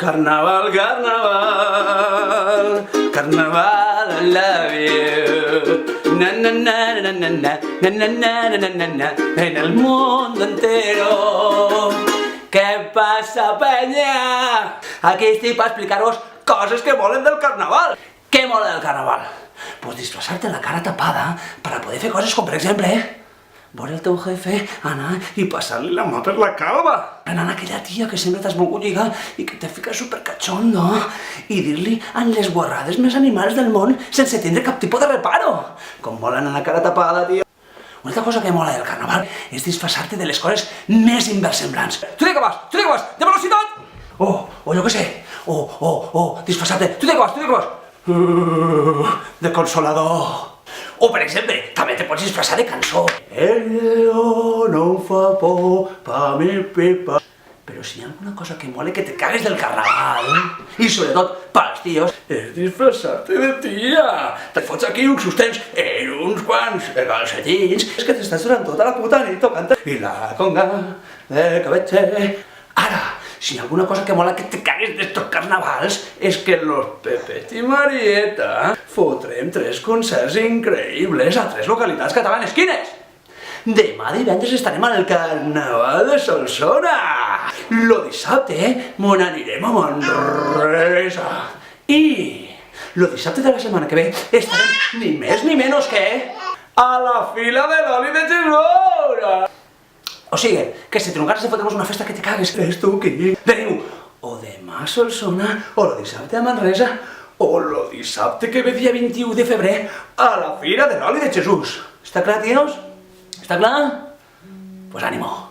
Carnaval, carnaval, carnaval, I love you. Na na na na na na na na na na na na en el mundo entero. ¿Qué pasa, peña? Aquí estoy para explicaros cosas que molen del carnaval. ¿Qué mola del carnaval? Pues disfrazarte la cara tapada para poder fer coses com, per exemple, veure el teu jefe, anar i passar-li la mà per la calva. Anar a aquella tia que sempre t'has volgut lligar i que te fica supercachondo i dir-li en les guarrades més animals del món sense tindre cap tipus de reparo. Com mola anar a la cara tapada, tio. Una altra cosa que mola del carnaval és disfressar-te de les coses més inversemblants. Tu de què vas? Tu de què vas? De velocitat? O jo què sé. Disfressar-te. Tu de què vas? Tu de què vas? De consolador. O, per exemple, també te pots disfressar de cançó. El lleó no fa por pa mi pipa. Però si hi ha alguna cosa que mole que te cagues del carnaval, i sobretot pels tios, és disfressar-te de tia. Te fots aquí uns sostens en uns quants calcetins. És que t'estàs durant tota la puta nit tocant i la conga de cabetxe. Ara, si hi ha alguna cosa que mola que te cagues d'estos carnavals és que los Pepet i Marieta fotrem 3 concerts increïbles a 3 localitats catalanes. Quines? Demà divendres estarem al Carnaval de Solsona. Lo dissabte mon anirem a Manresa. I lo dissabte de la setmana que ve estarem ni més ni menys que a la fila de l'oli de Jesús. O sigui, que si truncars de fotre-nos una festa que te cagues, és tu qui? Veniu o demà a Solsona, o lo dissabte a Manresa, o lo dissabte que ve dia 21 de febrer a la Fira de l'Oli de Jesús. Està clar, tios? Està clar? Pues ànimo.